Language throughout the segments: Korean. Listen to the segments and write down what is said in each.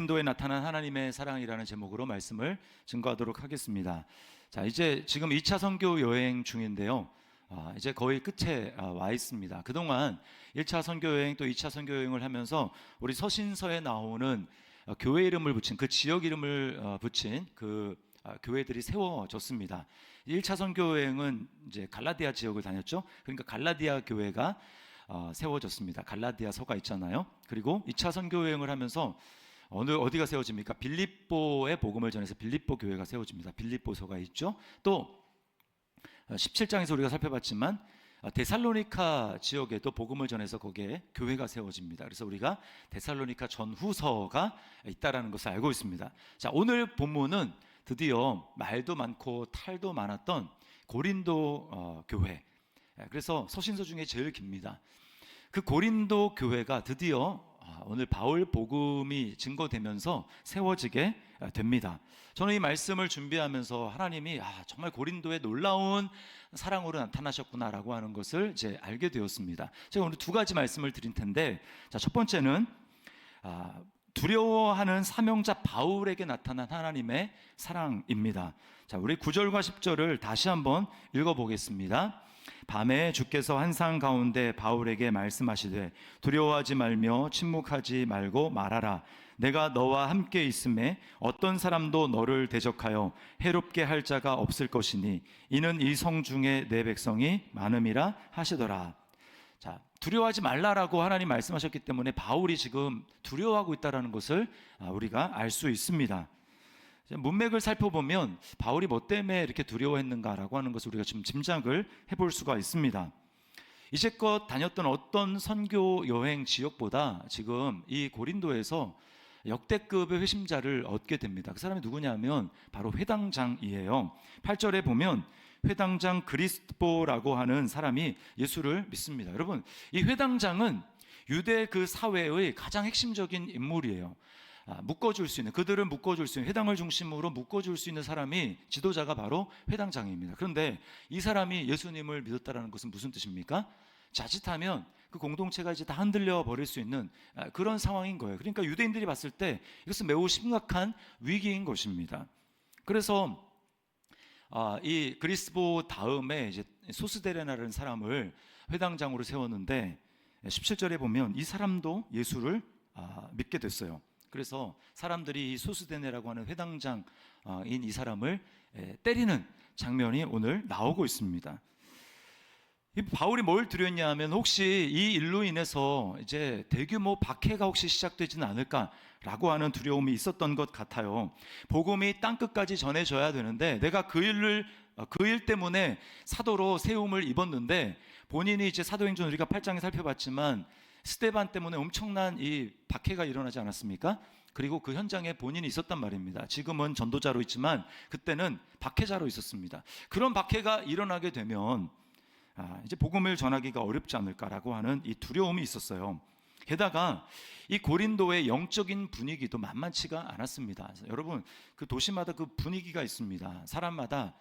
고린도에 나타난 하나님의 사랑이라는 제목으로 말씀을 증거하도록 하겠습니다. 자, 이제 지금 2차 선교 여행 중인데요. 이제 거의 끝에 와 있습니다. 그동안 1차 선교 여행 또 2차 선교 여행을 하면서 우리 서신서에 나오는 교회 이름을 붙인 그 지역 이름을 붙인 그 교회들이 세워졌습니다. 1차 선교 여행은 이제 갈라디아 지역을 다녔죠. 그러니까 갈라디아 교회가 세워졌습니다. 갈라디아서가 있잖아요. 그리고 2차 선교 여행을 하면서 어디가 세워집니까? 빌립보의 복음을 전해서 빌립보 교회가 세워집니다. 빌립보서가 있죠. 또 17장에서 우리가 살펴봤지만 데살로니카 지역에도 복음을 전해서 거기에 교회가 세워집니다. 그래서 우리가 데살로니카 전후서가 있다라는 것을 알고 있습니다. 자, 오늘 본문은 드디어 말도 많고 탈도 많았던 고린도 교회. 그래서 서신서 중에 제일 깁니다. 그 고린도 교회가 드디어 오늘 바울 복음이 증거되면서 세워지게 됩니다. 저는 이 말씀을 준비하면서 하나님이 정말 고린도에 놀라운 사랑으로 나타나셨구나라고 하는 것을 이제 알게 되었습니다. 제가 오늘 두 가지 말씀을 드릴 텐데, 자, 첫 번째는 두려워하는 사명자 바울에게 나타난 하나님의 사랑입니다. 자, 우리 9절과 10절을 다시 한번 읽어보겠습니다. 밤에 주께서 환상 가운데 바울에게 말씀하시되 두려워하지 말며 침묵하지 말고 말하라. 내가 너와 함께 있음에 어떤 사람도 너를 대적하여 해롭게 할 자가 없을 것이니 이는 이 성 중에 내 백성이 많음이라 하시더라. 자, 두려워하지 말라라고 하나님 말씀하셨기 때문에 바울이 지금 두려워하고 있다는 것을 우리가 알 수 있습니다. 문맥을 살펴보면 바울이 뭐 때문에 이렇게 두려워했는가라고 하는 것을 우리가 지금 짐작을 해볼 수가 있습니다. 이제껏 다녔던 어떤 선교 여행 지역보다 지금 이 고린도에서 역대급의 회심자를 얻게 됩니다. 그 사람이 누구냐면 바로 회당장이에요. 8절에 보면 회당장 그리스보라고 하는 사람이 예수를 믿습니다. 여러분, 이 회당장은 유대 그 사회의 가장 핵심적인 인물이에요. 묶어줄 수 있는, 그들을 묶어줄 수 있는, 회당을 중심으로 묶어줄 수 있는 사람이, 지도자가 바로 회당장입니다. 그런데 이 사람이 예수님을 믿었다는 것은 무슨 뜻입니까? 자칫하면 그 공동체가 이제 다 흔들려 버릴 수 있는 그런 상황인 거예요. 그러니까 유대인들이 봤을 때 이것은 매우 심각한 위기인 것입니다. 그래서 이 그리스보 다음에 이제 소스데레나라는 사람을 회당장으로 세웠는데 17절에 보면 이 사람도 예수를 믿게 됐어요. 그래서 사람들이 이 소스데네라고 하는 회당장인 이 사람을 때리는 장면이 오늘 나오고 있습니다. 이 바울이 뭘 두려웠냐 하면 혹시 이 일로 인해서 이제 대규모 박해가 혹시 시작되지는 않을까라고 하는 두려움이 있었던 것 같아요. 복음이 땅끝까지 전해져야 되는데 내가 그 일 때문에 사도로 세움을 입었는데 본인이 이제 사도행전 우리가 8장에 살펴봤지만 스데반 때문에 엄청난 이 박해가 일어나지 않았습니까? 그리고 그 현장에 본인이 있었단 말입니다. 지금은 전도자로 있지만 그때는 박해자로 있었습니다. 그런 박해가 일어나게 되면 이제 복음을 전하기가 어렵지 않을까라고 하는 이 두려움이 있었어요. 게다가 이 고린도의 영적인 분위기도 만만치가 않았습니다. 여러분, 그 도시마다 그 분위기가 있습니다. 사람마다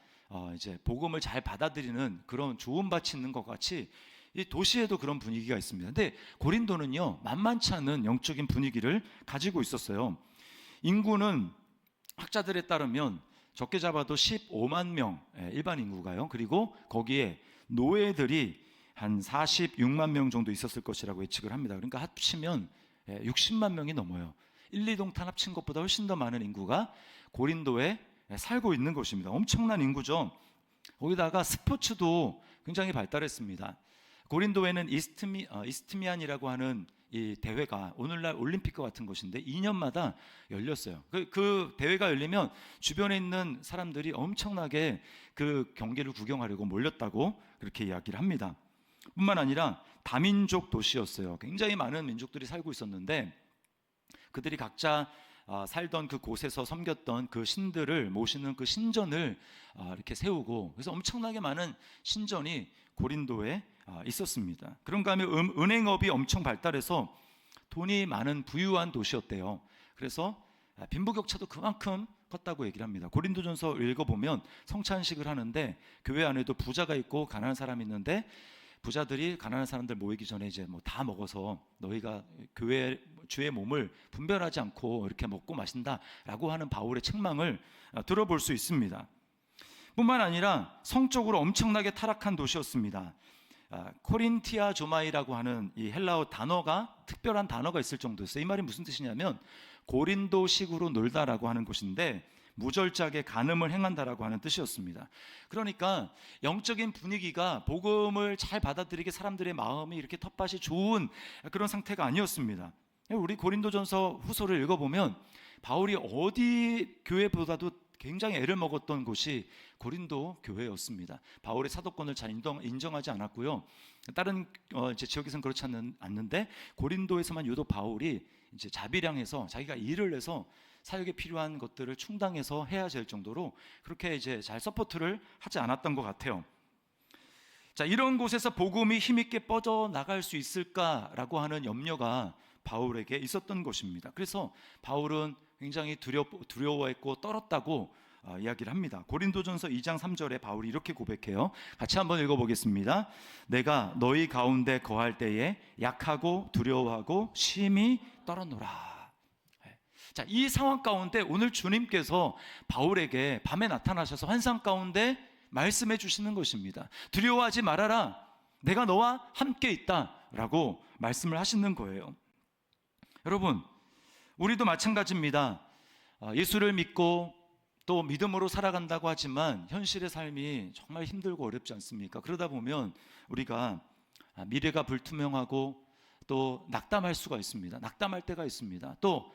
이제 복음을 잘 받아들이는 그런 좋은 밭이 있는 것 같이 이 도시에도 그런 분위기가 있습니다. 근데 고린도는요, 만만치 않은 영적인 분위기를 가지고 있었어요. 인구는 학자들에 따르면 적게 잡아도 15만 명 일반 인구가요. 그리고 거기에 노예들이 한 46만 명 정도 있었을 것이라고 예측을 합니다. 그러니까 합치면 60만 명이 넘어요. 1, 2동탄 합친 것보다 훨씬 더 많은 인구가 고린도에 살고 있는 것입니다. 엄청난 인구죠. 거기다가 스포츠도 굉장히 발달했습니다. 고린도에는 이스트미안이라고 하는 이 대회가 오늘날 올림픽과 같은 것인데 2년마다 열렸어요. 그 대회가 열리면 주변에 있는 사람들이 엄청나게 그 경기를 구경하려고 몰렸다고 그렇게 이야기를 합니다. 뿐만 아니라 다민족 도시였어요. 굉장히 많은 민족들이 살고 있었는데 그들이 각자 살던 그 곳에서 섬겼던 그 신들을 모시는 그 신전을 이렇게 세우고, 그래서 엄청나게 많은 신전이 고린도에 있었습니다. 그런가 하면 은행업이 엄청 발달해서 돈이 많은 부유한 도시였대요. 그래서 빈부격차도 그만큼 컸다고 얘기를 합니다. 고린도전서 읽어보면 성찬식을 하는데 교회 안에도 부자가 있고 가난한 사람이 있는데 부자들이 가난한 사람들 모이기 전에 이제 뭐 다 먹어서 너희가 교회 주의 몸을 분별하지 않고 이렇게 먹고 마신다라고 하는 바울의 책망을 들어볼 수 있습니다. 뿐만 아니라 성적으로 엄청나게 타락한 도시였습니다. 코린티아 조마이라고 하는 이 헬라어 단어가 특별한 단어가 있을 정도였어요. 이 말이 무슨 뜻이냐면 고린도식으로 놀다라고 하는 곳인데 무절제하게 간음을 행한다라고 하는 뜻이었습니다. 그러니까 영적인 분위기가 복음을 잘 받아들이게 사람들의 마음이 이렇게 텃밭이 좋은 그런 상태가 아니었습니다. 우리 고린도전서 후서를 읽어보면 바울이 어디 교회보다도 굉장히 애를 먹었던 곳이 고린도 교회였습니다. 바울의 사도권을 잘 인정하지 않았고요. 다른 이제 지역에서는 그렇지 않는데 고린도에서만 유독 바울이 이제 자비량해서 자기가 일을 해서 사역에 필요한 것들을 충당해서 해야 될 정도로 그렇게 이제 잘 서포트를 하지 않았던 것 같아요. 자, 이런 곳에서 복음이 힘있게 뻗어 나갈 수 있을까라고 하는 염려가 바울에게 있었던 것입니다. 그래서 바울은 굉장히 두려워했고 떨었다고 이야기를 합니다. 고린도전서 2장 3절에 바울이 이렇게 고백해요. 같이 한번 읽어보겠습니다. 내가 너희 가운데 거할 때에 약하고 두려워하고 심히 떨었노라. 자, 이 상황 가운데 오늘 주님께서 바울에게 밤에 나타나셔서 환상 가운데 말씀해 주시는 것입니다. 두려워하지 말아라. 내가 너와 함께 있다라고 말씀을 하시는 거예요. 여러분, 우리도 마찬가지입니다. 예수를 믿고 또 믿음으로 살아간다고 하지만 현실의 삶이 정말 힘들고 어렵지 않습니까? 그러다 보면 우리가 미래가 불투명하고 또 낙담할 수가 있습니다. 낙담할 때가 있습니다. 또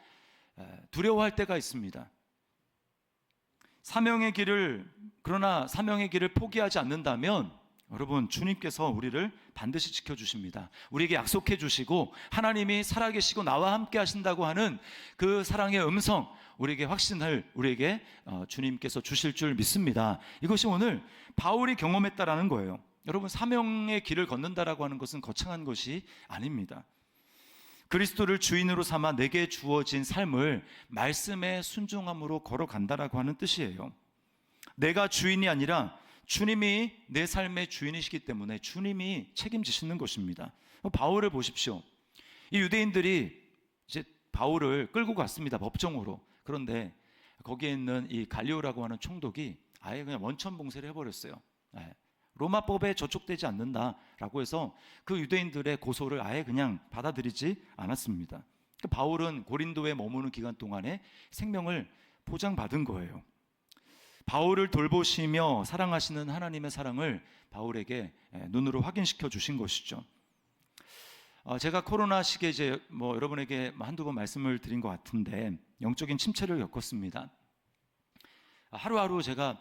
두려워할 때가 있습니다. 그러나 사명의 길을 포기하지 않는다면 여러분, 주님께서 우리를 반드시 지켜주십니다. 우리에게 약속해 주시고 하나님이 살아계시고 나와 함께 하신다고 하는 그 사랑의 음성, 우리에게 확신을 우리에게 주님께서 주실 줄 믿습니다. 이것이 오늘 바울이 경험했다라는 거예요. 여러분, 사명의 길을 걷는다라고 하는 것은 거창한 것이 아닙니다. 그리스도를 주인으로 삼아 내게 주어진 삶을 말씀에 순종함으로 걸어간다라고 하는 뜻이에요. 내가 주인이 아니라 주님이 내 삶의 주인이시기 때문에 주님이 책임지시는 것입니다. 바울을 보십시오. 이 유대인들이 이제 바울을 끌고 갔습니다. 법정으로. 그런데 거기에 있는 이 갈리오라고 하는 총독이 아예 그냥 원천 봉쇄를 해버렸어요. 로마법에 저촉되지 않는다라고 해서 그 유대인들의 고소를 아예 그냥 받아들이지 않았습니다. 바울은 고린도에 머무는 기간 동안에 생명을 보장받은 거예요. 바울을 돌보시며 사랑하시는 하나님의 사랑을 바울에게 눈으로 확인시켜 주신 것이죠. 제가 코로나 시기에 이제 여러분에게 한두 번 말씀을 드린 것 같은데 영적인 침체를 겪었습니다. 하루하루 제가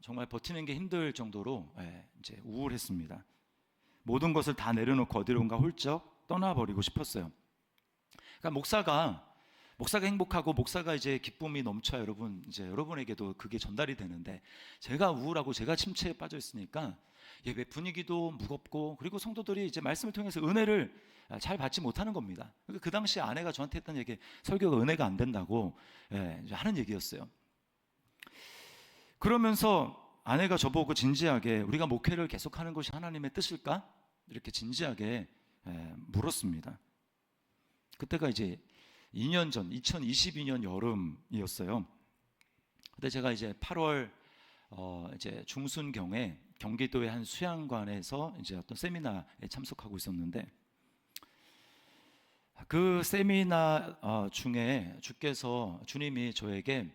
정말 버티는 게 힘들 정도로 이제 우울했습니다. 모든 것을 다 내려놓고 어디론가 훌쩍 떠나버리고 싶었어요. 그러니까 목사가 행복하고 목사가 이제 기쁨이 넘쳐야 여러분, 이제 여러분에게도 그게 전달이 되는데 제가 우울하고 제가 침체에 빠져 있으니까 예배 분위기도 무겁고 그리고 성도들이 이제 말씀을 통해서 은혜를 잘 받지 못하는 겁니다. 그 당시 아내가 저한테 했던 얘기, 설교가 은혜가 안 된다고 하는 얘기였어요. 그러면서 아내가 저보고 진지하게 우리가 목회를 계속하는 것이 하나님의 뜻일까? 이렇게 진지하게 물었습니다. 그때가 이제 2년 전 2022년 여름이었어요. 그때 제가 이제 8월 이제 중순경에 경기도의 한 수양관에서 이제 어떤 세미나에 참석하고 있었는데 그 세미나 중에 주님이 저에게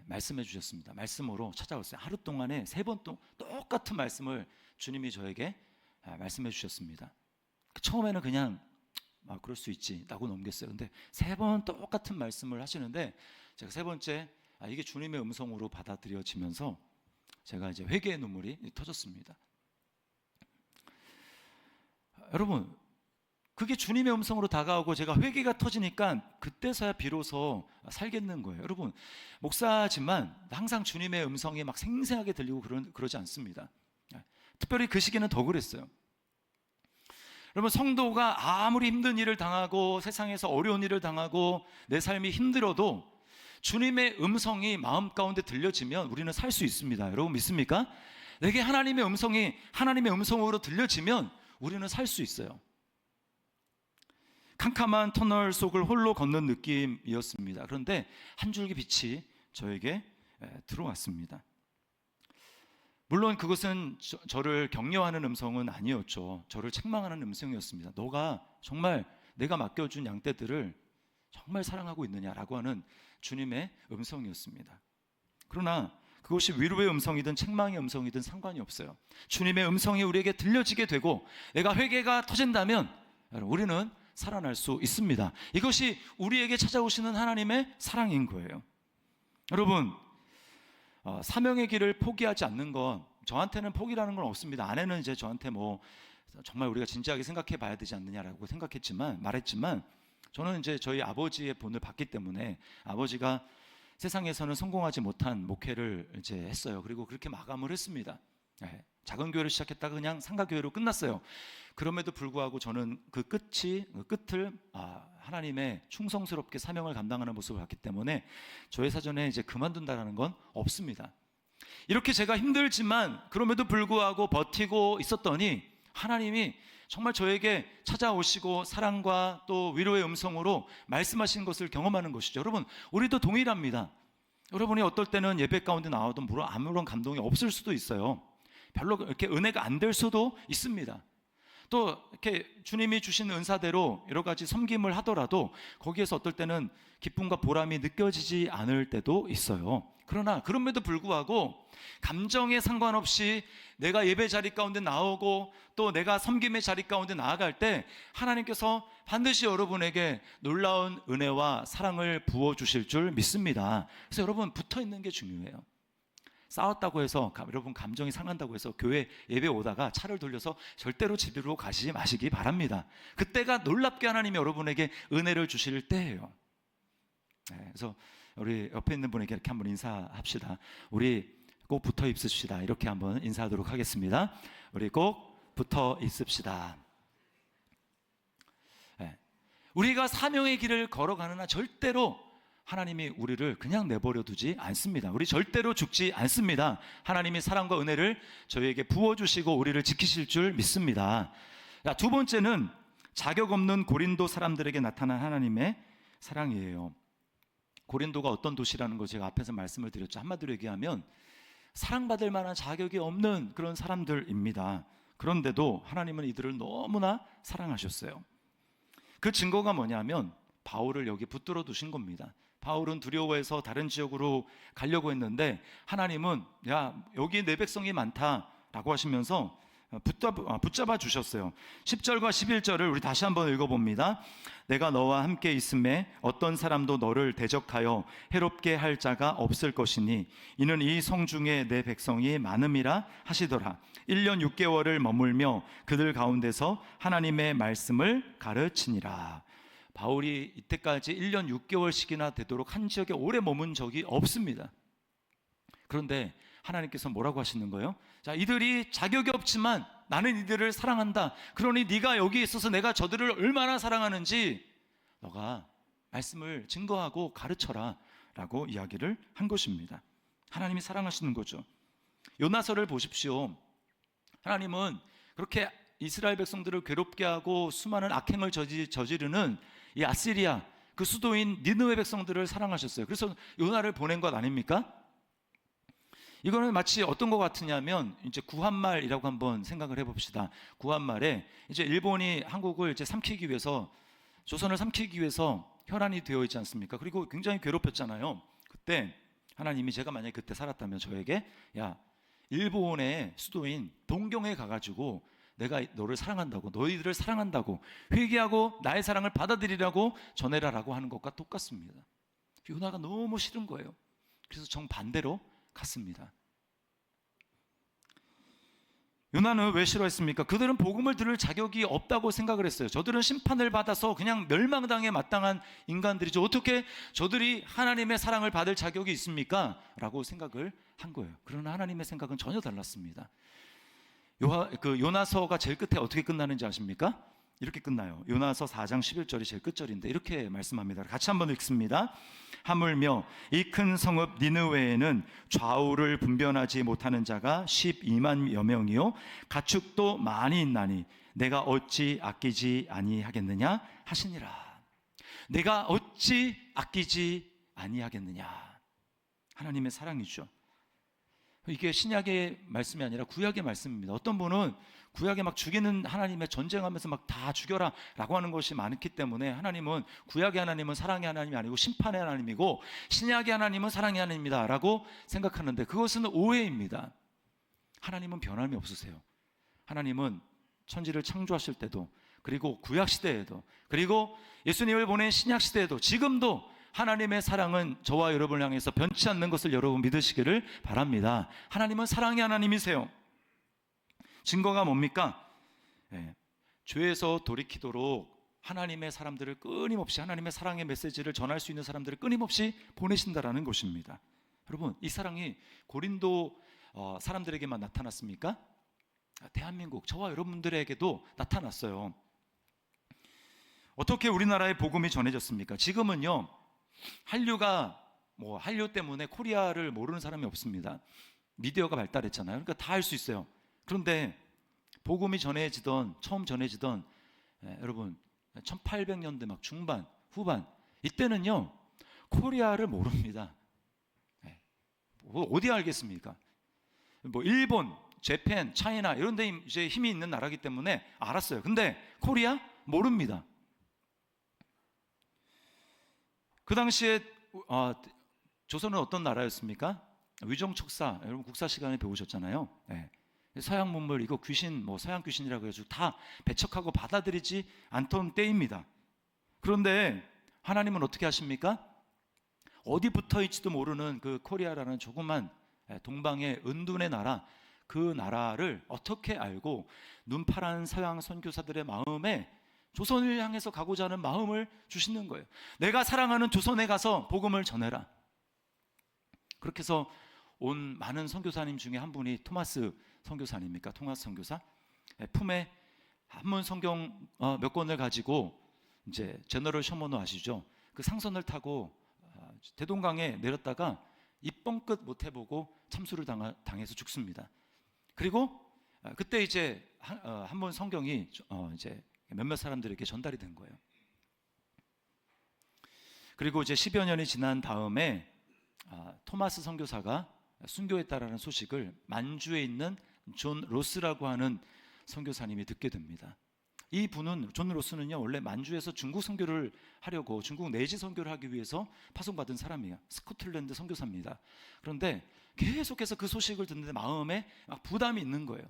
말씀해 주셨습니다. 말씀으로 찾아왔어요. 하루 동안에 3번 똑같은 말씀을 주님이 저에게 말씀해 주셨습니다. 처음에는 그냥 그럴 수 있지 라고 넘겼어요. 근데 3번 똑같은 말씀을 하시는데 제가 3번째 이게 주님의 음성으로 받아들여지면서 제가 이제 회개의 눈물이 터졌습니다. 여러분, 그게 주님의 음성으로 다가오고 제가 회개가 터지니까 그때서야 비로소 살겠는 거예요. 여러분, 목사지만 항상 주님의 음성이 막 생생하게 들리고 그러지 않습니다. 특별히 그 시기는 더 그랬어요. 여러분, 성도가 아무리 힘든 일을 당하고 세상에서 어려운 일을 당하고 내 삶이 힘들어도 주님의 음성이 마음 가운데 들려지면 우리는 살 수 있습니다. 여러분 믿습니까? 내게 하나님의 음성이 하나님의 음성으로 들려지면 우리는 살 수 있어요. 캄캄한 터널 속을 홀로 걷는 느낌이었습니다. 그런데 한 줄기 빛이 저에게 들어왔습니다. 물론 그것은 저를 격려하는 음성은 아니었죠. 저를 책망하는 음성이었습니다. 너가 정말 내가 맡겨준 양떼들을 정말 사랑하고 있느냐라고 하는 주님의 음성이었습니다. 그러나 그것이 위로의 음성이든 책망의 음성이든 상관이 없어요. 주님의 음성이 우리에게 들려지게 되고 내가 회개가 터진다면 우리는 살아날 수 있습니다. 이것이 우리에게 찾아오시는 하나님의 사랑인 거예요. 여러분, 사명의 길을 포기하지 않는 건 저한테는 포기라는 건 없습니다. 아내는 이제 저한테 정말 우리가 진지하게 생각해 봐야 되지 않느냐라고 말했지만 저는 이제 저희 아버지의 본을 봤기 때문에 아버지가 세상에서는 성공하지 못한 목회를 이제 했어요. 그리고 그렇게 마감을 했습니다. 작은 교회를 시작했다가 그냥 상가교회로 끝났어요. 그럼에도 불구하고 저는 그 끝을 하나님의 충성스럽게 사명을 감당하는 모습을 봤기 때문에 저의 사전에 이제 그만둔다라는 건 없습니다. 이렇게 제가 힘들지만 그럼에도 불구하고 버티고 있었더니 하나님이 정말 저에게 찾아오시고 사랑과 또 위로의 음성으로 말씀하신 것을 경험하는 것이죠. 여러분, 우리도 동일합니다. 여러분이 어떨 때는 예배 가운데 나와도 아무런 감동이 없을 수도 있어요. 별로 이렇게 은혜가 안 될 수도 있습니다. 또 이렇게 주님이 주신 은사대로 여러 가지 섬김을 하더라도 거기에서 어떨 때는 기쁨과 보람이 느껴지지 않을 때도 있어요. 그러나 그럼에도 불구하고 감정에 상관없이 내가 예배 자리 가운데 나오고 또 내가 섬김의 자리 가운데 나아갈 때 하나님께서 반드시 여러분에게 놀라운 은혜와 사랑을 부어주실 줄 믿습니다. 그래서 여러분, 붙어 있는 게 중요해요. 싸웠다고 해서 여러분 감정이 상한다고 해서 교회 예배 오다가 차를 돌려서 절대로 집으로 가시지 마시기 바랍니다. 그때가 놀랍게 하나님이 여러분에게 은혜를 주실 때예요. 그래서 우리 옆에 있는 분에게 이렇게 한번 인사합시다. 우리 꼭 붙어 있읍시다. 이렇게 한번 인사하도록 하겠습니다. 우리 꼭 붙어 있읍시다. 우리가 사명의 길을 걸어가느나 절대로 하나님이 우리를 그냥 내버려 두지 않습니다. 우리 절대로 죽지 않습니다. 하나님이 사랑과 은혜를 저희에게 부어주시고 우리를 지키실 줄 믿습니다. 두 번째는 자격 없는 고린도 사람들에게 나타난 하나님의 사랑이에요. 고린도가 어떤 도시라는 거 제가 앞에서 말씀을 드렸죠. 한마디로 얘기하면 사랑받을 만한 자격이 없는 그런 사람들입니다. 그런데도 하나님은 이들을 너무나 사랑하셨어요. 그 증거가 뭐냐면 바울을 여기 붙들어 두신 겁니다. 바울은 두려워해서 다른 지역으로 가려고 했는데 하나님은 여기 내 백성이 많다라고 하시면서 붙잡아 주셨어요. 10절과 11절을 우리 다시 한번 읽어봅니다. 내가 너와 함께 있음에 어떤 사람도 너를 대적하여 해롭게 할 자가 없을 것이니 이는 이 성중에 내 백성이 많음이라 하시더라. 1년 6개월을 머물며 그들 가운데서 하나님의 말씀을 가르치니라. 바울이 이때까지 1년 6개월씩이나 되도록 한 지역에 오래 머문 적이 없습니다. 그런데 하나님께서 뭐라고 하시는 거예요? 자, 이들이 자격이 없지만 나는 이들을 사랑한다. 그러니 네가 여기 있어서 내가 저들을 얼마나 사랑하는지 너가 말씀을 증거하고 가르쳐라 라고 이야기를 한 것입니다. 하나님이 사랑하시는 거죠. 요나서를 보십시오. 하나님은 그렇게 이스라엘 백성들을 괴롭게 하고 수많은 악행을 저지르는 이 아시리아 그 수도인 니느웨 백성들을 사랑하셨어요. 그래서 요나를 보낸 것 아닙니까? 이거는 마치 어떤 것 같으냐면 이제 구한말이라고 한번 생각을 해봅시다. 구한말에 이제 일본이 한국을 이제 삼키기 위해서 조선을 삼키기 위해서 혈안이 되어 있지 않습니까? 그리고 굉장히 괴롭혔잖아요. 그때 하나님이 제가 만약에 그때 살았다면 저에게 일본의 수도인 동경에 가가지고 내가 너를 사랑한다고 너희들을 사랑한다고 회개하고 나의 사랑을 받아들이라고 전해라라고 하는 것과 똑같습니다. 요나가 너무 싫은 거예요. 그래서 정반대로 갔습니다. 요나는 왜 싫어했습니까? 그들은 복음을 들을 자격이 없다고 생각을 했어요. 저들은 심판을 받아서 그냥 멸망당에 마땅한 인간들이죠. 어떻게 저들이 하나님의 사랑을 받을 자격이 있습니까? 라고 생각을 한 거예요. 그러나 하나님의 생각은 전혀 달랐습니다. 요나서가 제일 끝에 어떻게 끝나는지 아십니까? 이렇게 끝나요. 요나서 4장 11절이 제일 끝절인데 이렇게 말씀합니다. 같이 한번 읽습니다. 하물며 이 큰 성읍 니느웨에는 좌우를 분별하지 못하는 자가 12만여 명이요 가축도 많이 있나니 내가 어찌 아끼지 아니하겠느냐 하시니라. 내가 어찌 아끼지 아니하겠느냐. 하나님의 사랑이죠. 이게 신약의 말씀이 아니라 구약의 말씀입니다. 어떤 분은 구약에 막 죽이는 하나님의 전쟁하면서 막 다 죽여라 라고 하는 것이 많기 때문에 하나님은, 구약의 하나님은 사랑의 하나님이 아니고 심판의 하나님이고 신약의 하나님은 사랑의 하나님이다 라고 생각하는데 그것은 오해입니다. 하나님은 변함이 없으세요. 하나님은 천지를 창조하실 때도, 그리고 구약 시대에도, 그리고 예수님을 보낸 신약 시대에도, 지금도 하나님의 사랑은 저와 여러분을 향해서 변치 않는 것을 여러분 믿으시기를 바랍니다. 하나님은 사랑의 하나님이세요. 증거가 뭡니까? 죄에서 돌이키도록 하나님의 사람들을 끊임없이, 하나님의 사랑의 메시지를 전할 수 있는 사람들을 끊임없이 보내신다라는 것입니다. 여러분, 이 사랑이 고린도 사람들에게만 나타났습니까? 대한민국, 저와 여러분들에게도 나타났어요. 어떻게 우리나라의 복음이 전해졌습니까? 지금은요, 한류 때문에 코리아를 모르는 사람이 없습니다. 미디어가 발달했잖아요. 그러니까 다 알 수 있어요. 그런데 복음이 처음 전해지던 여러분 1800년대 막 중반, 후반, 이때는요 코리아를 모릅니다. 어디 알겠습니까? 뭐 일본, 재팬, 차이나 이런 데 이제 힘이 있는 나라기 때문에 알았어요. 근데 코리아 모릅니다. 그 당시에 조선은 어떤 나라였습니까? 위정척사, 여러분 국사 시간에 배우셨잖아요. 서양 문물, 이거 귀신, 서양 귀신이라고 해가지고 다 배척하고 받아들이지 않던 때입니다. 그런데 하나님은 어떻게 하십니까? 어디 붙어 있지도 모르는 그 코리아라는 조그만 동방의 은둔의 나라, 그 나라를 어떻게 알고 눈파란 서양 선교사들의 마음에 조선을 향해서 가고자 하는 마음을 주시는 거예요. 내가 사랑하는 조선에 가서 복음을 전해라. 그렇게 해서 온 많은 선교사님 중에 한 분이 토마스 선교사님입니까? 토마스 선교사? 품에 한문 성경 몇 권을 가지고 이제 제너럴 셔먼호 아시죠? 그 상선을 타고 대동강에 내렸다가 입뻥끝 못 해보고 참수를 당해서 죽습니다. 그리고 그때 이제 한문 성경이 이제 몇몇 사람들에게 전달이 된 거예요. 그리고 이제 10여 년이 지난 다음에 토마스 선교사가 순교했다라는 소식을 만주에 있는 존 로스라고 하는 선교사님이 듣게 됩니다. 이 분은, 존 로스는요 원래 만주에서 중국 선교를 하려고, 중국 내지 선교를 하기 위해서 파송받은 사람이에요. 스코틀랜드 선교사입니다. 그런데 계속해서 그 소식을 듣는데 마음에 막 부담이 있는 거예요.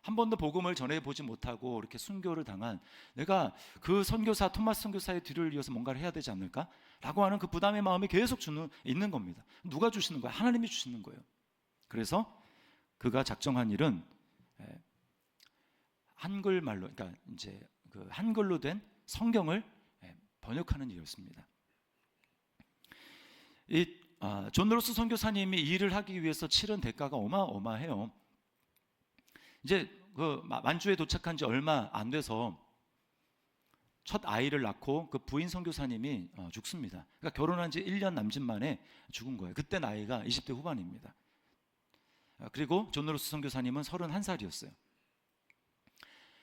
한 번도 복음을 전해보지 못하고 이렇게 순교를 당한 내가 그 선교사, 토마스 선교사의 뒤를 이어서 뭔가를 해야 되지 않을까? 라고 하는 그 부담의 마음이 계속 있는 겁니다. 누가 주시는 거예요? 하나님이 주시는 거예요. 그래서 그가 작정한 일은 한글말로, 그러니까 이제 그 한글로 된 성경을 번역하는 일이었습니다. 존 로스 선교사님이 이 일을 하기 위해서 치른 대가가 어마어마해요. 이제 그 만주에 도착한 지 얼마 안 돼서 첫 아이를 낳고 그 부인 선교사님이 죽습니다. 그러니까 결혼한 지 1년 남짓 만에 죽은 거예요. 그때 나이가 20대 후반입니다. 그리고 존 로스 선교사님은 31살이었어요.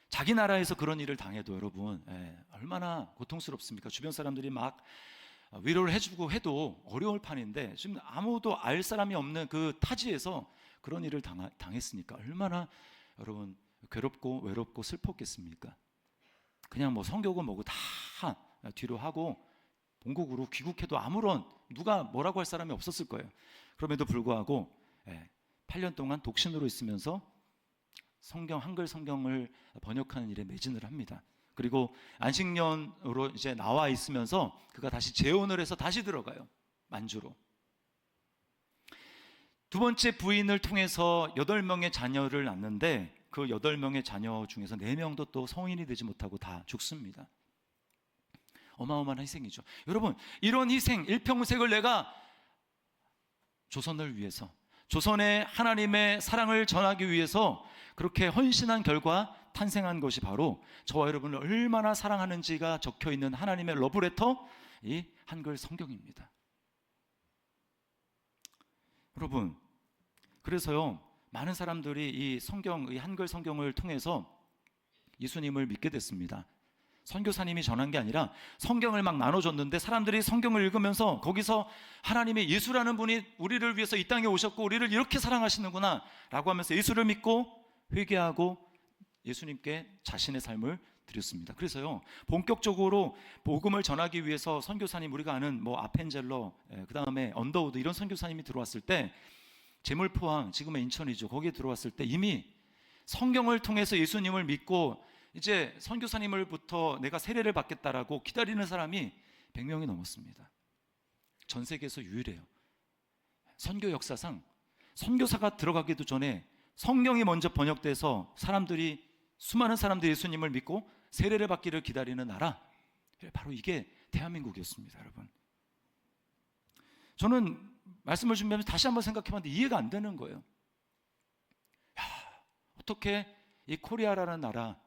자기 나라에서 그런 일을 당해도 여러분 얼마나 고통스럽습니까? 주변 사람들이 막 위로를 해주고 해도 어려울 판인데 지금 아무도 알 사람이 없는 그 타지에서 그런 일을 당했으니까 얼마나 여러분 괴롭고 외롭고 슬펐겠습니까? 그냥 성교고 뭐고 다 뒤로 하고 본국으로 귀국해도 아무런 누가 뭐라고 할 사람이 없었을 거예요. 그럼에도 불구하고 8년 동안 독신으로 있으면서 한글 성경을 번역하는 일에 매진을 합니다. 그리고 안식년으로 이제 나와 있으면서 그가 다시 재혼을 해서 다시 들어가요. 만주로. 두 번째 부인을 통해서 8명의 자녀를 낳는데 그 8명의 자녀 중에서 4명도 또 성인이 되지 못하고 다 죽습니다. 어마어마한 희생이죠. 여러분, 이런 희생, 일평생을 내가 조선을 위해서, 조선의 하나님의 사랑을 전하기 위해서 그렇게 헌신한 결과 탄생한 것이 바로 저와 여러분을 얼마나 사랑하는지가 적혀 있는 하나님의 러브레터, 이 한글 성경입니다. 여러분, 그래서요, 많은 사람들이 이 성경, 이 한글 성경을 통해서 예수님을 믿게 됐습니다. 선교사님이 전한 게 아니라 성경을 막 나눠줬는데 사람들이 성경을 읽으면서 거기서 하나님의 예수라는 분이 우리를 위해서 이 땅에 오셨고 우리를 이렇게 사랑하시는구나 라고 하면서 예수를 믿고 회개하고 예수님께 자신의 삶을 드렸습니다. 그래서요, 본격적으로 복음을 전하기 위해서 선교사님, 우리가 아는 뭐 아펜젤러, 그 다음에 언더우드, 이런 선교사님이 들어왔을 때, 제물포항, 지금의 인천이죠, 거기에 들어왔을 때 이미 성경을 통해서 예수님을 믿고 이제 선교사님을부터 내가 세례를 받겠다라고 기다리는 사람이 100명이 넘었습니다. 전 세계에서 유일해요. 선교 역사상 선교사가 들어가기도 전에 성경이 먼저 번역돼서 사람들이, 수많은 사람들이 예수님을 믿고 세례를 받기를 기다리는 나라, 바로 이게 대한민국이었습니다. 여러분, 저는 말씀을 준비하면서 다시 한번 생각해봤는데 이해가 안 되는 거예요. 어떻게 이 코리아라는 나라,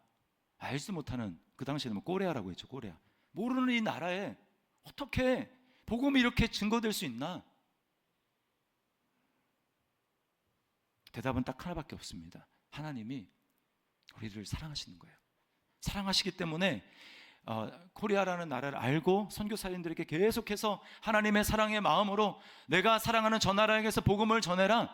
알지 못하는, 그 당시에는 뭐 꼬레아라고 했죠, 꼬레아, 모르는 이 나라에 어떻게 복음이 이렇게 증거될 수 있나? 대답은 딱 하나밖에 없습니다. 하나님이 우리를 사랑하시는 거예요. 사랑하시기 때문에 코리아라는 나라를 알고 선교사님들에게 계속해서 하나님의 사랑의 마음으로 내가 사랑하는 저 나라에게서 복음을 전해라.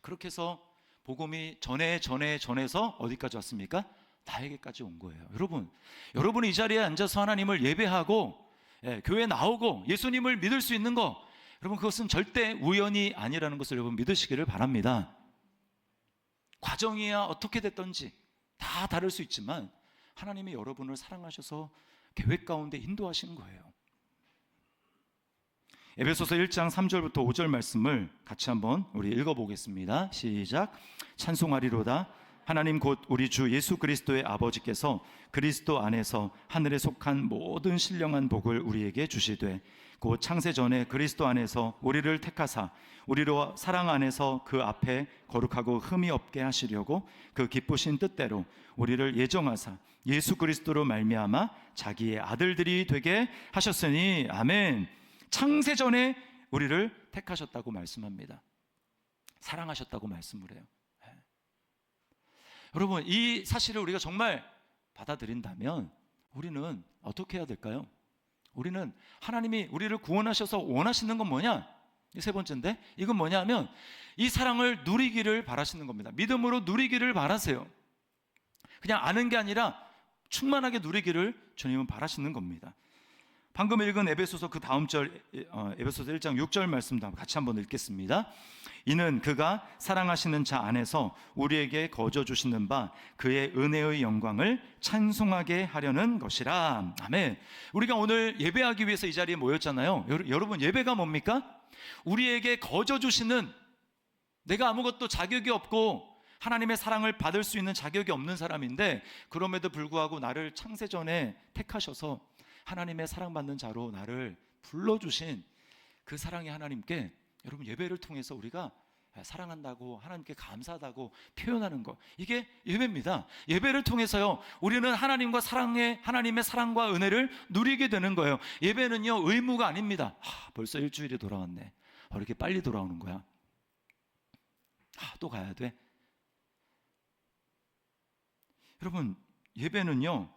그렇게 해서 복음이 전해서 어디까지 왔습니까? 나에게까지 온 거예요. 여러분이 이 자리에 앉아서 하나님을 예배하고, 교회 나오고 예수님을 믿을 수 있는 거, 여러분, 그것은 절대 우연이 아니라는 것을 여러분 믿으시기를 바랍니다. 과정이야 어떻게 됐든지 다 다를 수 있지만 하나님이 여러분을 사랑하셔서 계획 가운데 인도하신 거예요. 에베소서 1장 3절부터 5절 말씀을 같이 한번 우리 읽어보겠습니다. 시작. 찬송하리로다. 하나님 곧 우리 주 예수 그리스도의 아버지께서 그리스도 안에서 하늘에 속한 모든 신령한 복을 우리에게 주시되 곧 창세 전에 그리스도 안에서 우리를 택하사 우리로 사랑 안에서 그 앞에 거룩하고 흠이 없게 하시려고 그 기쁘신 뜻대로 우리를 예정하사 예수 그리스도로 말미암아 자기의 아들들이 되게 하셨으니, 아멘. 창세 전에 우리를 택하셨다고 말씀합니다. 사랑하셨다고 말씀을 해요. 여러분, 이 사실을 우리가 정말 받아들인다면 우리는 어떻게 해야 될까요? 우리는 하나님이 우리를 구원하셔서 원하시는 건 뭐냐? 이 세 번째인데, 이건 뭐냐면 이 사랑을 누리기를 바라시는 겁니다. 믿음으로 누리기를 바라세요. 그냥 아는 게 아니라 충만하게 누리기를 주님은 바라시는 겁니다. 방금 읽은 에베소서 그 다음 절, 에베소서 1장 6절 말씀도 같이 한번 읽겠습니다. 이는 그가 사랑하시는 자 안에서 우리에게 거저 주시는 바 그의 은혜의 영광을 찬송하게 하려는 것이라. 아멘. 우리가 오늘 예배하기 위해서 이 자리에 모였잖아요. 여러분, 예배가 뭡니까? 우리에게 거저 주시는, 내가 아무것도 자격이 없고 하나님의 사랑을 받을 수 있는 자격이 없는 사람인데, 그럼에도 불구하고 나를 창세전에 택하셔서 하나님의 사랑받는 자로 나를 불러주신 그 사랑의 하나님께, 여러분, 예배를 통해서 우리가 사랑한다고, 하나님께 감사하다고 표현하는 것, 이게 예배입니다. 예배를 통해서요, 우리는 하나님의 사랑과 은혜를 누리게 되는 거예요. 예배는요, 의무가 아닙니다. 벌써 일주일이 돌아왔네. 이렇게 빨리 돌아오는 거야. 또 가야 돼. 여러분, 예배는요,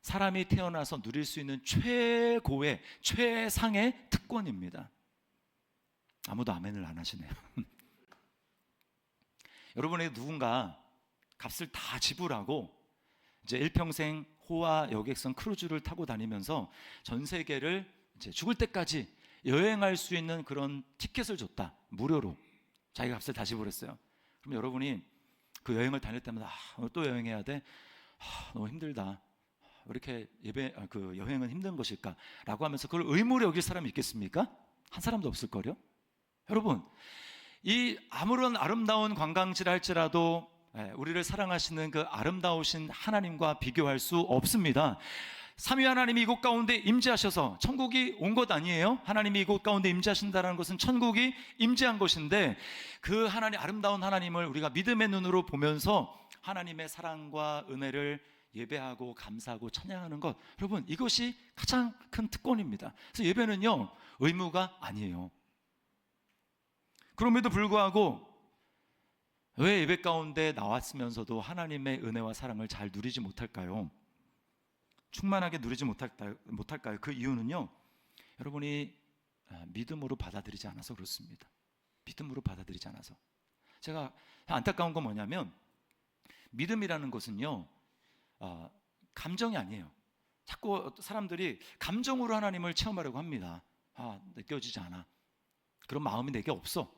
사람이 태어나서 누릴 수 있는 최고의, 최상의 특권입니다. 아무도 아멘을 안 하시네요. 여러분에게 누군가 값을 다 지불하고 이제 일평생 호화 여객선 크루즈를 타고 다니면서 전 세계를 이제 죽을 때까지 여행할 수 있는 그런 티켓을 줬다. 무료로. 자기가 값을 다 지불했어요. 그럼 여러분이 그 여행을 다닐 때마다 오늘 또 여행해야 돼. 너무 힘들다. 왜 이렇게 여행은 힘든 것일까? 라고 하면서 그걸 의무로 여길 사람이 있겠습니까? 한 사람도 없을 거요. 여러분, 이 아무런 아름다운 관광지를 할지라도 우리를 사랑하시는 그 아름다우신 하나님과 비교할 수 없습니다. 삼위 하나님이 이곳 가운데 임재하셔서 천국이 온 것 아니에요? 하나님이 이곳 가운데 임재하신다는 것은 천국이 임재한 것인데, 그 하나님, 아름다운 하나님을 우리가 믿음의 눈으로 보면서 하나님의 사랑과 은혜를 예배하고 감사하고 찬양하는 것, 여러분, 이것이 가장 큰 특권입니다. 그래서 예배는요, 의무가 아니에요. 그럼에도 불구하고 왜 예배 가운데 나왔으면서도 하나님의 은혜와 사랑을 잘 누리지 못할까요? 충만하게 누리지 못할까요? 그 이유는요, 여러분이 믿음으로 받아들이지 않아서 그렇습니다. 믿음으로 받아들이지 않아서. 제가 안타까운 건 뭐냐면, 믿음이라는 것은요, 감정이 아니에요. 자꾸 사람들이 감정으로 하나님을 체험하려고 합니다. 느껴지지 않아. 그런 마음이 내게 없어.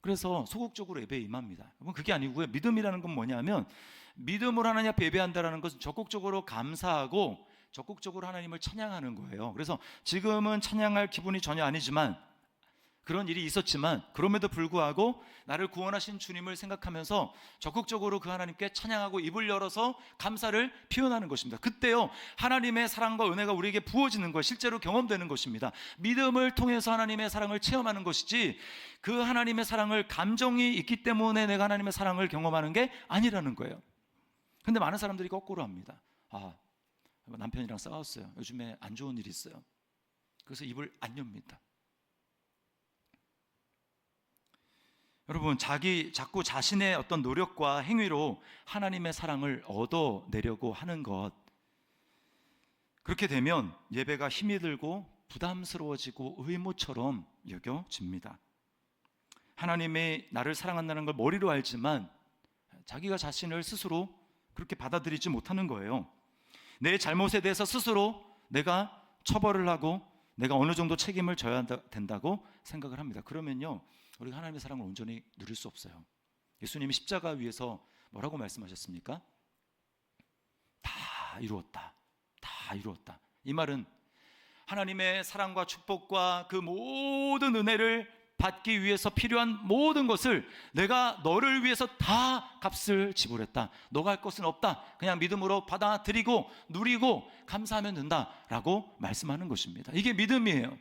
그래서 소극적으로 예배에 임합니다. 그게 아니고요. 믿음이라는 건 뭐냐면, 믿음으로 하나님 앞에 예배한다는 것은 적극적으로 감사하고 적극적으로 하나님을 찬양하는 거예요. 그래서 지금은 찬양할 기분이 전혀 아니지만, 그런 일이 있었지만, 그럼에도 불구하고 나를 구원하신 주님을 생각하면서 적극적으로 그 하나님께 찬양하고 입을 열어서 감사를 표현하는 것입니다. 그때요, 하나님의 사랑과 은혜가 우리에게 부어지는 것, 실제로 경험되는 것입니다. 믿음을 통해서 하나님의 사랑을 체험하는 것이지, 그 하나님의 사랑을 감정이 있기 때문에 내가 하나님의 사랑을 경험하는 게 아니라는 거예요. 근데 많은 사람들이 거꾸로 합니다. 남편이랑 싸웠어요. 요즘에 안 좋은 일이 있어요. 그래서 입을 안 엽니다. 여러분, 자꾸 자신의 어떤 노력과 행위로 하나님의 사랑을 얻어내려고 하는 것, 그렇게 되면 예배가 힘이 들고 부담스러워지고 의무처럼 여겨집니다. 하나님이 나를 사랑한다는 걸 머리로 알지만 자기가 자신을 스스로 그렇게 받아들이지 못하는 거예요. 내 잘못에 대해서 스스로 내가 처벌을 하고 내가 어느 정도 책임을 져야 된다고 생각을 합니다. 그러면요, 우리가 하나님의 사랑을 온전히 누릴 수 없어요. 예수님이 십자가 위에서 뭐라고 말씀하셨습니까? 다 이루었다. 다 이루었다. 이 말은 하나님의 사랑과 축복과 그 모든 은혜를 받기 위해서 필요한 모든 것을 내가 너를 위해서 다 값을 지불했다. 너가 할 것은 없다. 그냥 믿음으로 받아들이고 누리고 감사하면 된다라고 말씀하는 것입니다. 이게 믿음이에요.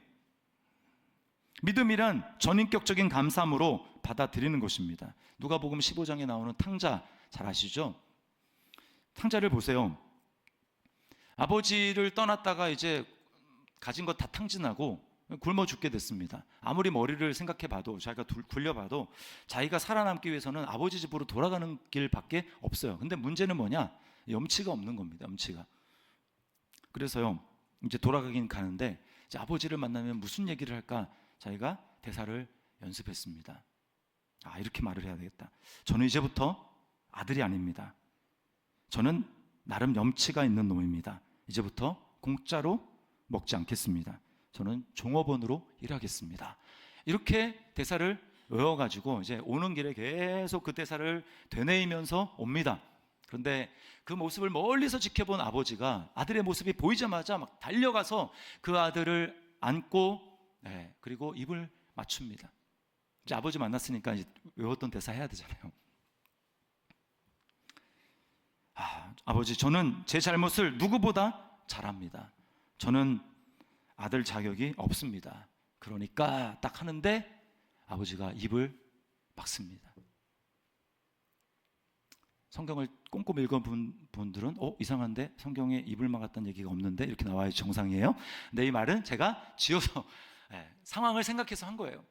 믿음이란 전인격적인 감사함으로 받아들이는 것입니다. 누가복음 15장에 나오는 탕자 잘 아시죠? 탕자를 보세요. 아버지를 떠났다가 이제 가진 것 다 탕진하고 굶어 죽게 됐습니다. 아무리 머리를 생각해봐도, 자기가 굴려봐도 자기가 살아남기 위해서는 아버지 집으로 돌아가는 길밖에 없어요. 근데 문제는 뭐냐? 염치가 없는 겁니다. 염치가. 그래서요, 이제 돌아가긴 가는데 이제 아버지를 만나면 무슨 얘기를 할까? 자기가 대사를 연습했습니다. 이렇게 말을 해야 되겠다. 저는 이제부터 아들이 아닙니다. 저는 나름 염치가 있는 놈입니다. 이제부터 공짜로 먹지 않겠습니다. 저는 종업원으로 일하겠습니다. 이렇게 대사를 외워가지고 이제 오는 길에 계속 그 대사를 되뇌이면서 옵니다. 그런데 그 모습을 멀리서 지켜본 아버지가 아들의 모습이 보이자마자 막 달려가서 그 아들을 안고, 그리고 입을 맞춥니다. 이제 아버지 만났으니까 이제 외웠던 대사 해야 되잖아요. 아버지, 저는 제 잘못을 누구보다 잘 압니다. 저는 아들 자격이 없습니다. 그러니까 딱 하는데 아버지가 입을 막습니다. 성경을 꼼꼼히 읽어본 분들은 이상한데 성경에 입을 막았다는 얘기가 없는데 이렇게 나와야 정상이에요. 근데 이 말은 제가 지어서 상황을 생각해서 한 거예요.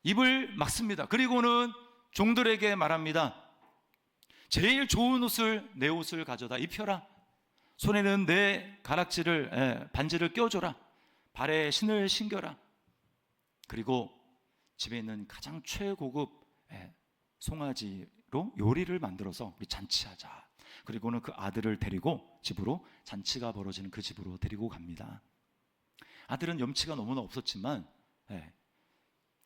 입을 막습니다. 그리고는 종들에게 말합니다. 제일 좋은 옷을, 내 옷을 가져다 입혀라. 손에는 내 가락지를, 반지를 껴줘라. 발에 신을 신겨라. 그리고 집에 있는 가장 최고급 송아지로 요리를 만들어서 우리 잔치하자. 그리고는 그 아들을 데리고 집으로, 잔치가 벌어지는 그 집으로 데리고 갑니다. 아들은 염치가 너무나 없었지만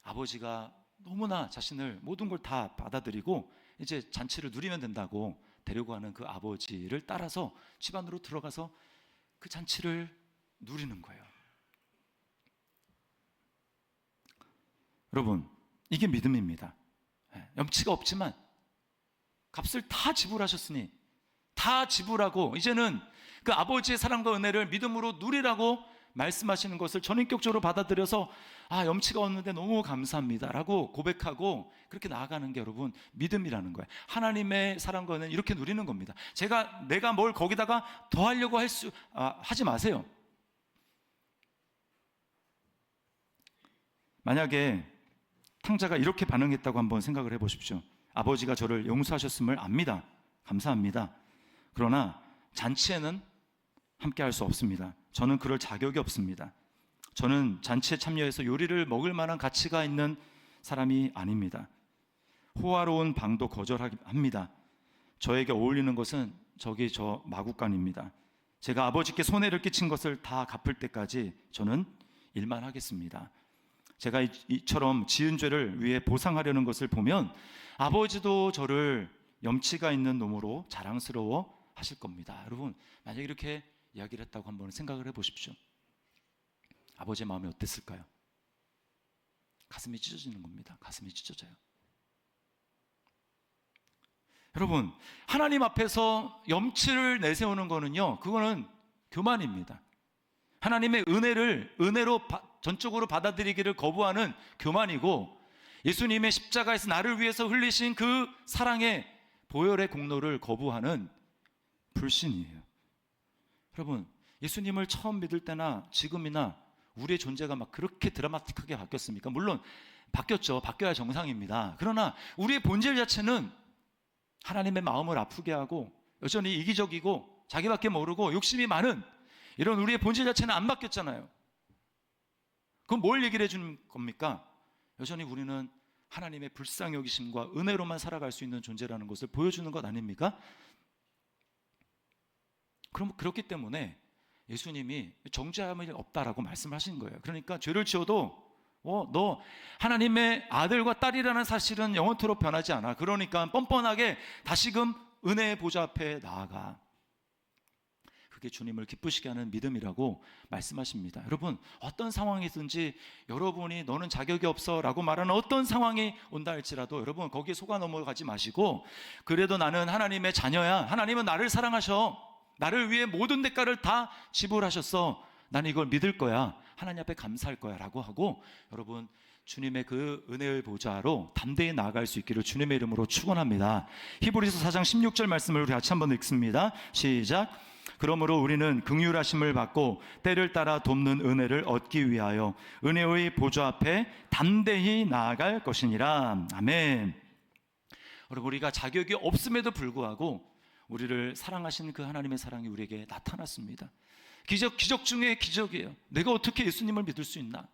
아버지가 너무나 자신을 모든 걸 다 받아들이고 이제 잔치를 누리면 된다고 데리고 가는 그 아버지를 따라서 집 안으로 들어가서 그 잔치를 누리는 거예요. 여러분, 이게 믿음입니다. 염치가 없지만 값을 다 지불하셨으니 다 지불하고 이제는 그 아버지의 사랑과 은혜를 믿음으로 누리라고 말씀하시는 것을 전인격적으로 받아들여서 염치가 없는데 너무 감사합니다 라고 고백하고 그렇게 나아가는 게 여러분 믿음이라는 거예요. 하나님의 사랑과 은혜는 이렇게 누리는 겁니다. 내가 뭘 거기다가 더하려고 하지 마세요. 만약에 탕자가 이렇게 반응했다고 한번 생각을 해보십시오. 아버지가 저를 용서하셨음을 압니다. 감사합니다. 그러나 잔치에는 함께 할 수 없습니다. 저는 그럴 자격이 없습니다. 저는 잔치에 참여해서 요리를 먹을 만한 가치가 있는 사람이 아닙니다. 호화로운 방도 거절합니다. 저에게 어울리는 것은 저기 저 마구간입니다. 제가 아버지께 손해를 끼친 것을 다 갚을 때까지 저는 일만 하겠습니다. 제가 이처럼 지은 죄를 위해 보상하려는 것을 보면 아버지도 저를 염치가 있는 놈으로 자랑스러워 하실 겁니다. 여러분, 만약에 이렇게 이야기를 했다고 한번 생각을 해보십시오. 아버지의 마음이 어땠을까요? 가슴이 찢어지는 겁니다. 가슴이 찢어져요. 여러분, 하나님 앞에서 염치를 내세우는 거는요, 그거는 교만입니다. 하나님의 은혜로 전적으로 받아들이기를 거부하는 교만이고, 예수님의 십자가에서 나를 위해서 흘리신 그 사랑의 보혈의 공로를 거부하는 불신이에요. 여러분, 예수님을 처음 믿을 때나 지금이나 우리의 존재가 막 그렇게 드라마틱하게 바뀌었습니까? 물론 바뀌었죠. 바뀌어야 정상입니다. 그러나 우리의 본질 자체는 하나님의 마음을 아프게 하고 여전히 이기적이고 자기밖에 모르고 욕심이 많은 이런 우리의 본질 자체는 안 바뀌었잖아요. 그럼 뭘 얘기를 해주는 겁니까? 여전히 우리는 하나님의 불쌍히 여기심과 은혜로만 살아갈 수 있는 존재라는 것을 보여주는 것 아닙니까? 그렇기 때문에 예수님이 정죄함이 없다라고 말씀하신 거예요. 그러니까 죄를 지어도 너 하나님의 아들과 딸이라는 사실은 영원토록 변하지 않아. 그러니까 뻔뻔하게 다시금 은혜의 보좌 앞에 나아가. 그게 주님을 기쁘시게 하는 믿음이라고 말씀하십니다. 여러분, 어떤 상황이든지 여러분이 너는 자격이 없어 라고 말하는 어떤 상황이 온다 할지라도 여러분 거기에 속아 넘어가지 마시고, 그래도 나는 하나님의 자녀야. 하나님은 나를 사랑하셔. 나를 위해 모든 대가를 다 지불하셨어. 나는 이걸 믿을 거야. 하나님 앞에 감사할 거야 라고 하고, 여러분 주님의 그 은혜의 보좌로 담대히 나아갈 수 있기를 주님의 이름으로 축원합니다. 히브리서 4장 16절 말씀을 우리 같이 한번 읽습니다. 시작. 그러므로 우리는 긍휼하심을 받고 때를 따라 돕는 은혜를 얻기 위하여 은혜의 보좌 앞에 담대히 나아갈 것이니라. 아멘. 여러분, 우리가 자격이 없음에도 불구하고 우리를 사랑하신 그 하나님의 사랑이 우리에게 나타났습니다. 기적 중에 기적이에요. 내가 어떻게 예수님을 믿을 수 있나?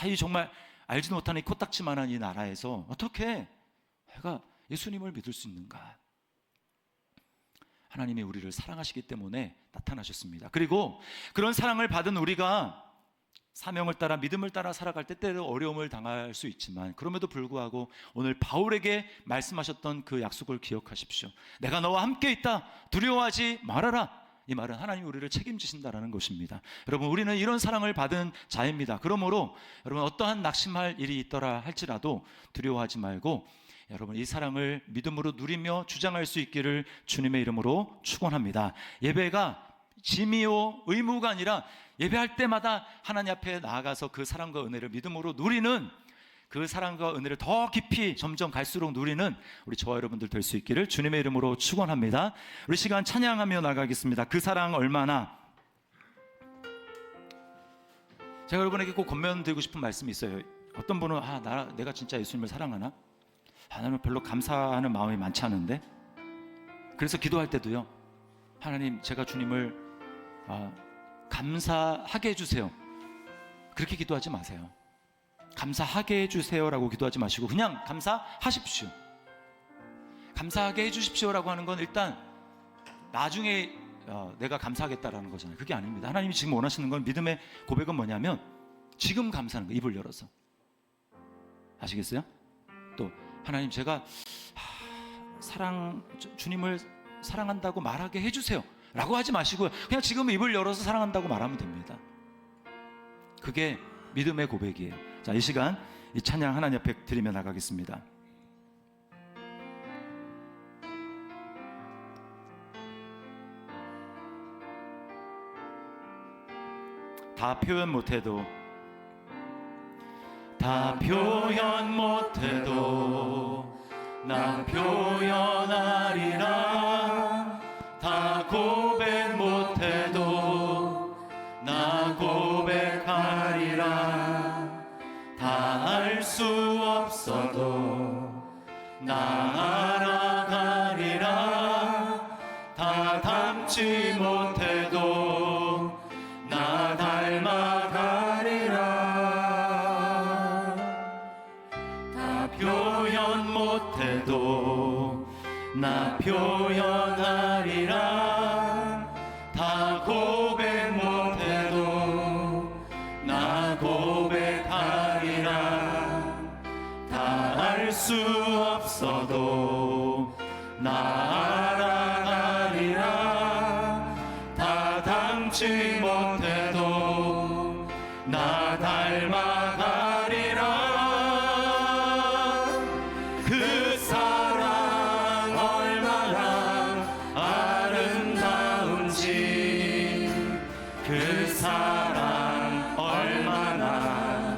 이 정말 알지도 못하는 이 코딱지만한 이 나라에서 어떻게 내가 예수님을 믿을 수 있는가? 하나님이 우리를 사랑하시기 때문에 나타나셨습니다. 그리고 그런 사랑을 받은 우리가 사명을 따라 믿음을 따라 살아갈 때 때로 어려움을 당할 수 있지만, 그럼에도 불구하고 오늘 바울에게 말씀하셨던 그 약속을 기억하십시오. 내가 너와 함께 있다. 두려워하지 말아라. 이 말은 하나님이 우리를 책임지신다라는 것입니다. 여러분, 우리는 이런 사랑을 받은 자입니다. 그러므로 여러분 어떠한 낙심할 일이 있더라 할지라도 두려워하지 말고 여러분 이 사랑을 믿음으로 누리며 주장할 수 있기를 주님의 이름으로 축원합니다. 예배가 짐이요 의무가 아니라 예배할 때마다 하나님 앞에 나아가서 그 사랑과 은혜를 믿음으로 누리는, 그 사랑과 은혜를 더 깊이 점점 갈수록 누리는 우리 저와 여러분들 될 수 있기를 주님의 이름으로 축원합니다. 우리 시간 찬양하며 나가겠습니다. 그 사랑 얼마나. 제가 여러분에게 꼭 권면드리고 싶은 말씀이 있어요. 어떤 분은 내가 진짜 예수님을 사랑하나? 나는 별로 감사하는 마음이 많지 않은데. 그래서 기도할 때도요, 하나님 제가 주님을 감사하게 해주세요. 그렇게 기도하지 마세요. 감사하게 해주세요라고 기도하지 마시고 그냥 감사하십시오. 감사하게 해주십시오라고 하는 건 일단 나중에 내가 감사하겠다라는 거잖아요. 그게 아닙니다. 하나님이 지금 원하시는 건, 믿음의 고백은 뭐냐면 지금 감사하는 거예요. 입을 열어서. 아시겠어요? 또 하나님 제가 주님을 사랑한다고 말하게 해주세요 라고 하지 마시고요, 그냥 지금 입을 열어서 사랑한다고 말하면 됩니다. 그게 믿음의 고백이에요. 자, 이 시간 이 찬양 하나님 앞에 드리며 나가겠습니다. 다 표현 못해도 다 표현 못해도 나 표현하리라. 다 고백 못해도 나 고백하리라. 다 알 수 없어도 나 알아가리라. 다 닮지 못해도 나 닮아가리라. 다 표현 못해도 나 표현하리라. 다 고백 못해도 나 고백하리라. 다 알 수 없어도 나 알아가리라. 다 닮지 못해도 나 닮아가리라. 그 사랑 얼마나 아름다운지, 그 사랑 얼마나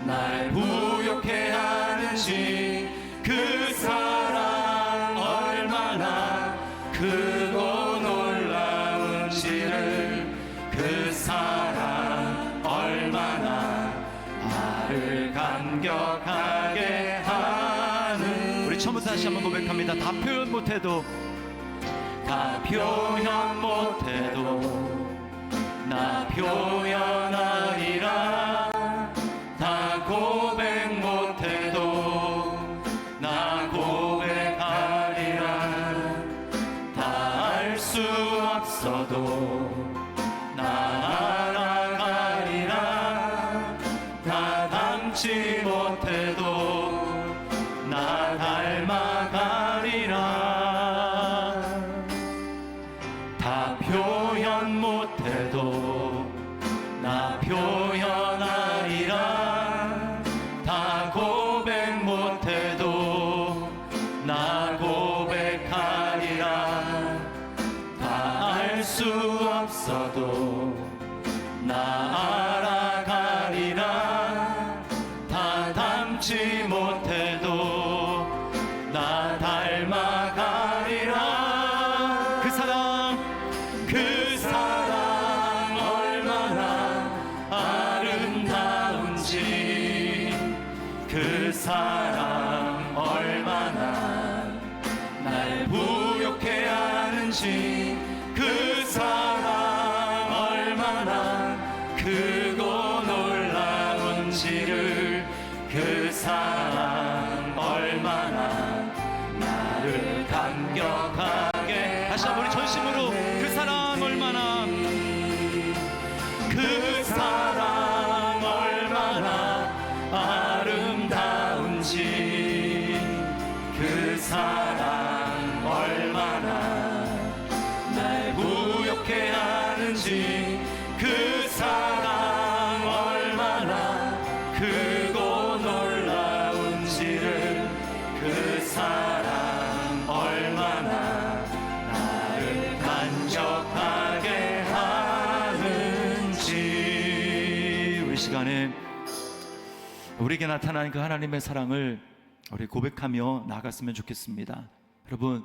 날 부욕해 하는지, 그 사랑 얼마나 크고 놀라운지를, 그 사랑 얼마나 나를 감격하게 하는. 우리 처음부터 다시 한번 고백합니다. 다 표현 못해도 다 표현 못해도 나 표현하리라. 다 고백 못해도 나 고백하리라. 다 알 수 없어도 나 알아가리라. 다 닮지 못해도 나 닮아가리라. 다 표현 못해도 나 표현하리라. 다 고백 못해도 나 고백하리라. 다 알 수 없어도 나 알아가리라. 다 닮지 못해도 나 닮아가리라. 그 사랑, 그 사랑 얼마나 아름다운지, 그 사랑 얼마나 날 부욕해 하는지, 그 사랑 얼마나 크고 놀라운지를, 그 사랑 얼마나 나를 감격하게. 다시 한번 우리 전심으로 그 사랑 얼마나, 그 사랑 얼마나 아름다운지, 그 사랑 얼마나 날 부욕해 하는지, 그 사랑 얼마나 크고 놀라운지를, 그 사랑 얼마나 나를 간격하게 하는지. 우리 시간에 우리에게 나타난 그 하나님의 사랑을 우리 고백하며 나아갔으면 좋겠습니다. 여러분,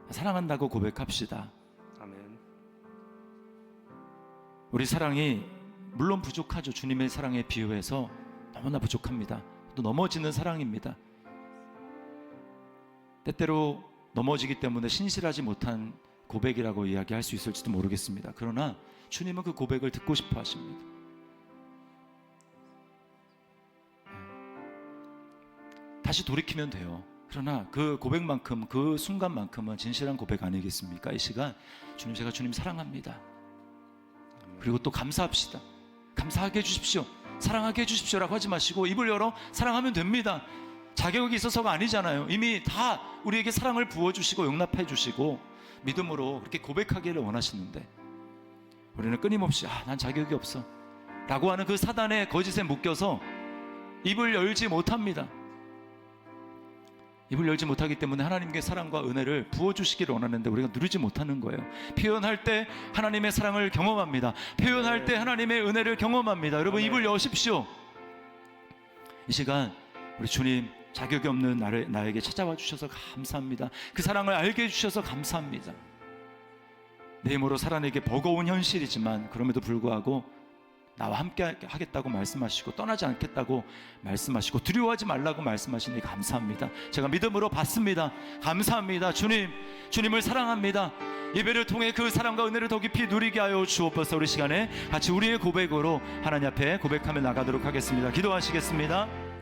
사랑한다고 고백합시다. 아멘. 우리 사랑이 물론 부족하죠. 주님의 사랑에 비유해서 너무나 부족합니다. 또 넘어지는 사랑입니다. 때때로 넘어지기 때문에 신실하지 못한 고백이라고 이야기할 수 있을지도 모르겠습니다. 그러나 주님은 그 고백을 듣고 싶어 하십니다. 다시 돌이키면 돼요. 그러나 그 고백만큼, 그 순간만큼은 진실한 고백 아니겠습니까? 이 시간 주님, 제가 주님 사랑합니다. 그리고 또 감사합시다. 감사하게 해주십시오. 사랑하게 해주십시오라고 하지 마시고 입을 열어 사랑하면 됩니다. 자격이 있어서가 아니잖아요. 이미 다 우리에게 사랑을 부어주시고 용납해 주시고 믿음으로 그렇게 고백하기를 원하시는데, 우리는 끊임없이 난 자격이 없어 라고 하는 그 사단의 거짓에 묶여서 입을 열지 못합니다. 입을 열지 못하기 때문에 하나님께 사랑과 은혜를 부어주시기를 원하는데 우리가 누리지 못하는 거예요. 표현할 때 하나님의 사랑을 경험합니다. 표현할 때 하나님의 은혜를 경험합니다. 여러분, 입을 여십시오. 이 시간 우리 주님, 자격이 없는 나에게 찾아와 주셔서 감사합니다. 그 사랑을 알게 해주셔서 감사합니다. 내 힘으로 살아내기 버거운 현실이지만 그럼에도 불구하고 나와 함께 하겠다고 말씀하시고 떠나지 않겠다고 말씀하시고 두려워하지 말라고 말씀하시니 감사합니다. 제가 믿음으로 받습니다. 감사합니다. 주님을 사랑합니다. 예배를 통해 그 사랑과 은혜를 더 깊이 누리게 하여 주옵소서. 우리 시간에 같이 우리의 고백으로 하나님 앞에 고백하며 나가도록 하겠습니다. 기도하시겠습니다.